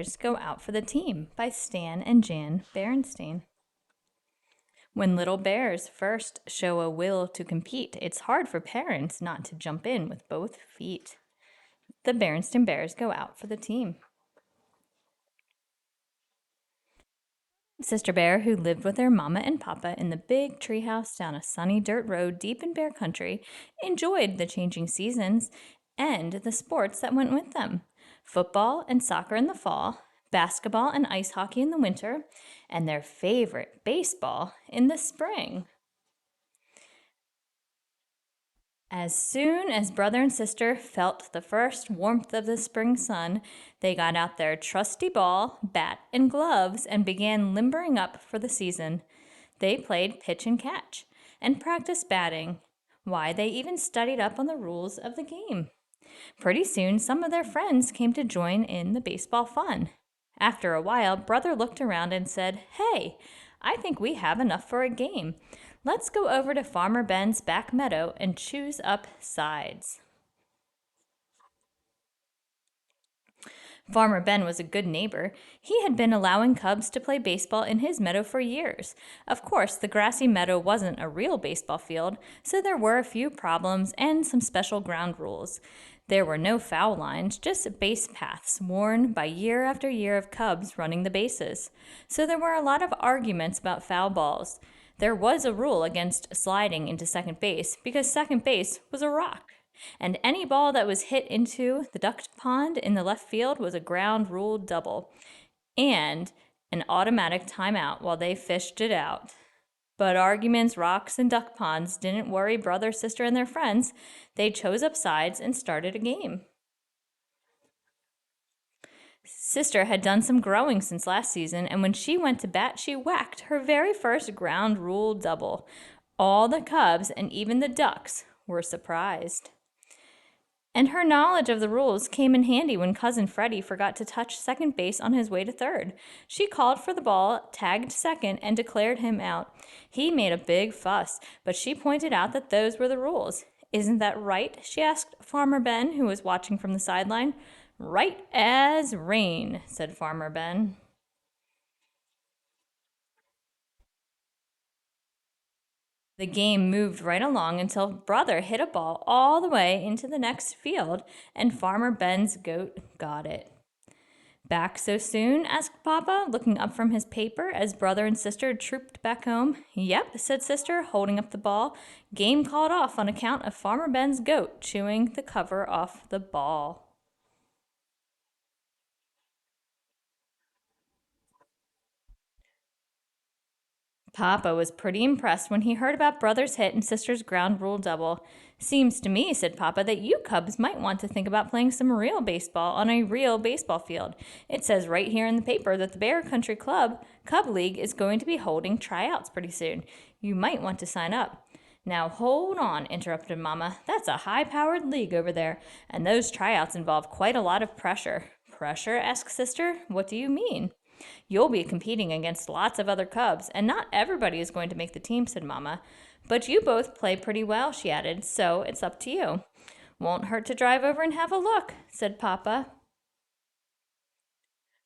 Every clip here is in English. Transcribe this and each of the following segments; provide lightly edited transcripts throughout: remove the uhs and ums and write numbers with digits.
Bears Go Out for the Team by Stan and Jan Berenstain. When little bears first show a will to compete, it's hard for parents not to jump in with both feet. The Berenstain Bears go out for the team. Sister Bear, who lived with their mama and papa in the big treehouse down a sunny dirt road deep in bear country, enjoyed the changing seasons and the sports that went with them. Football and soccer in the fall, basketball and ice hockey in the winter, and their favorite, baseball, in the spring. As soon as brother and sister felt the first warmth of the spring sun, they got out their trusty ball, bat, and gloves and began limbering up for the season. They played pitch and catch and practiced batting. Why, they even studied up on the rules of the game. Pretty soon, some of their friends came to join in the baseball fun. After a while, brother looked around and said, "Hey, I think we have enough for a game. Let's go over to Farmer Ben's back meadow and choose up sides." Farmer Ben was a good neighbor. He had been allowing cubs to play baseball in his meadow for years. Of course, the grassy meadow wasn't a real baseball field, so there were a few problems and some special ground rules. There were no foul lines, just base paths worn by year after year of cubs running the bases. So there were a lot of arguments about foul balls. There was a rule against sliding into second base because second base was a rock. And any ball that was hit into the duck pond in the left field was a ground rule double and an automatic timeout while they fished it out. But arguments, rocks, and duck ponds didn't worry brother, sister, and their friends. They chose up sides and started a game. Sister had done some growing since last season, and when she went to bat, she whacked her very first ground rule double. All the cubs and even the ducks were surprised. And her knowledge of the rules came in handy when Cousin Freddie forgot to touch second base on his way to third. She called for the ball, tagged second, and declared him out. He made a big fuss, but she pointed out that those were the rules. "Isn't that right?" she asked Farmer Ben, who was watching from the sideline. "Right as rain," said Farmer Ben. The game moved right along until brother hit a ball all the way into the next field, and Farmer Ben's goat got it. "Back so soon?" asked Papa, looking up from his paper as brother and sister trooped back home. "Yep," said sister, holding up the ball. "Game called off on account of Farmer Ben's goat chewing the cover off the ball." Papa was pretty impressed when he heard about brother's hit and sister's ground rule double. "Seems to me," said Papa, "that you cubs might want to think about playing some real baseball on a real baseball field. It says right here in the paper that the Bear Country Club Cub League is going to be holding tryouts pretty soon. You might want to sign up." "Now hold on," interrupted Mama. "That's a high-powered league over there, and those tryouts involve quite a lot of pressure." "Pressure?" asked Sister. "What do you mean?" "You'll be competing against lots of other cubs, and not everybody is going to make the team," said Mama. "But you both play pretty well," she added, "so it's up to you." "Won't hurt to drive over and have a look," said Papa.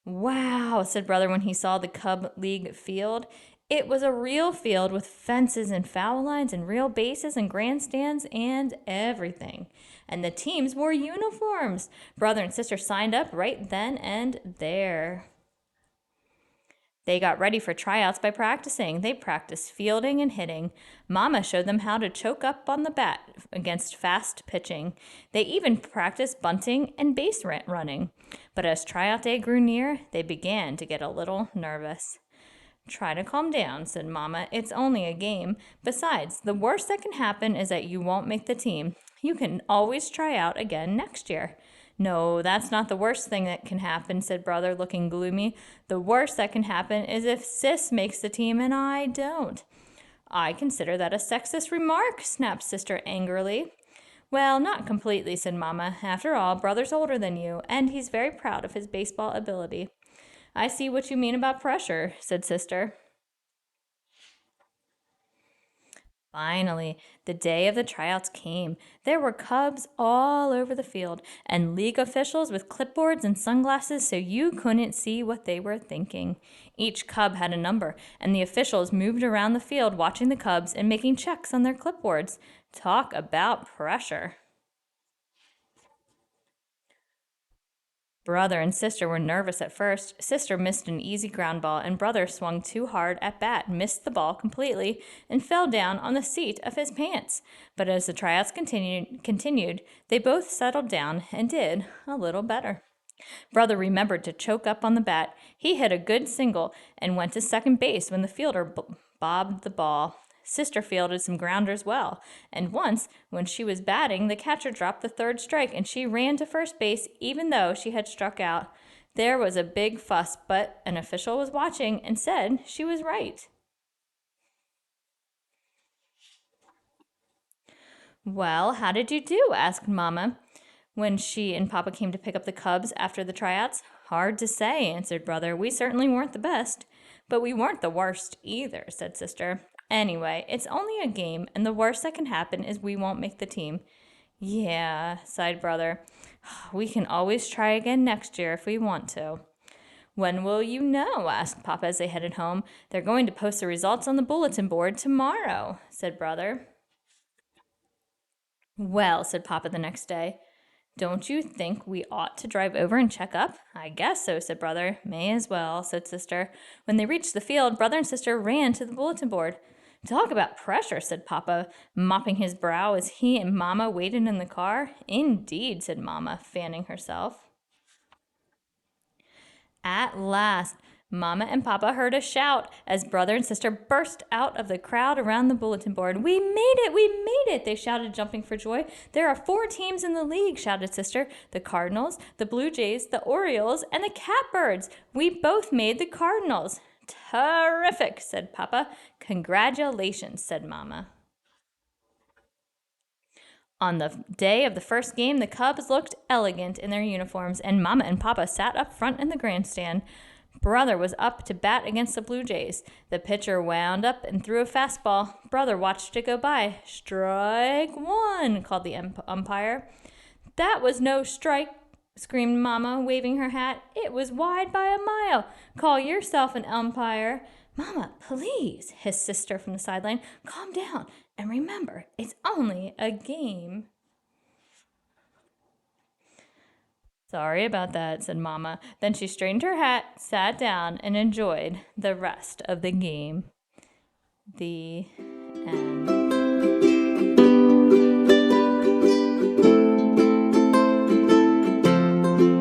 "Wow," said brother when he saw the Cub League field. It was a real field with fences and foul lines and real bases and grandstands and everything. And the teams wore uniforms. Brother and sister signed up right then and there. They got ready for tryouts by practicing. They practiced fielding and hitting. Mama showed them how to choke up on the bat against fast pitching. They even practiced bunting and base running. But as tryout day grew near, they began to get a little nervous. "Try to calm down," said Mama. "It's only a game. Besides, the worst that can happen is that you won't make the team. You can always try out again next year." "No, that's not the worst thing that can happen," said brother, looking gloomy. "The worst that can happen is if Sis makes the team and I don't." "I consider that a sexist remark," snapped sister angrily. "Well, not completely," said Mama. "After all, brother's older than you, and he's very proud of his baseball ability." "I see what you mean about pressure," said sister. Finally, the day of the tryouts came. There were Cubs all over the field, and league officials with clipboards and sunglasses so you couldn't see what they were thinking. Each Cub had a number, and the officials moved around the field watching the Cubs and making checks on their clipboards. Talk about pressure. Brother and sister were nervous at first. Sister missed an easy ground ball, and brother swung too hard at bat, missed the ball completely, and fell down on the seat of his pants. But as the tryouts continued, they both settled down and did a little better. Brother remembered to choke up on the bat. He hit a good single and went to second base when the fielder bobbed the ball. Sister fielded some grounders well, and once, when she was batting, the catcher dropped the third strike and she ran to first base even though she had struck out. There was a big fuss, but an official was watching and said she was right. Well, how did you do? Asked Mama when she and Papa came to pick up the Cubs after the tryouts. Hard to say, answered Brother. We certainly weren't the best, but we weren't the worst either, said Sister. Anyway, it's only a game, and the worst that can happen is we won't make the team. Yeah, sighed Brother. We can always try again next year if we want to. When will you know? Asked Papa as they headed home. They're going to post the results on the bulletin board tomorrow, said Brother. Well, said Papa the next day, don't you think we ought to drive over and check up? I guess so, said Brother. May as well, said Sister. When they reached the field, Brother and Sister ran to the bulletin board. Talk about pressure, said Papa, mopping his brow as he and Mamma waited in the car. Indeed, said Mamma, fanning herself. At last, Mamma and Papa heard a shout as Brother and Sister burst out of the crowd around the bulletin board. We made it! We made it! They shouted, jumping for joy. There are 4 teams in the league, shouted Sister. The Cardinals, the Blue Jays, the Orioles, and the Catbirds. We both made the Cardinals. Terrific, said Papa. Congratulations, said Mamma. On the day of the first game, the Cubs looked elegant in their uniforms, and Mama and Papa sat up front in the grandstand. Brother was up to bat against the Blue Jays. The pitcher wound up and threw a fastball. Brother watched it go by. Strike 1, called the umpire. That was no strike, screamed Mama, waving her hat. It was wide by a mile. Call yourself an umpire. Mama, please, hissed Sister from the sideline. Calm down, and remember, it's only a game. Sorry about that, said Mama. Then she straightened her hat, sat down, and enjoyed the rest of the game. The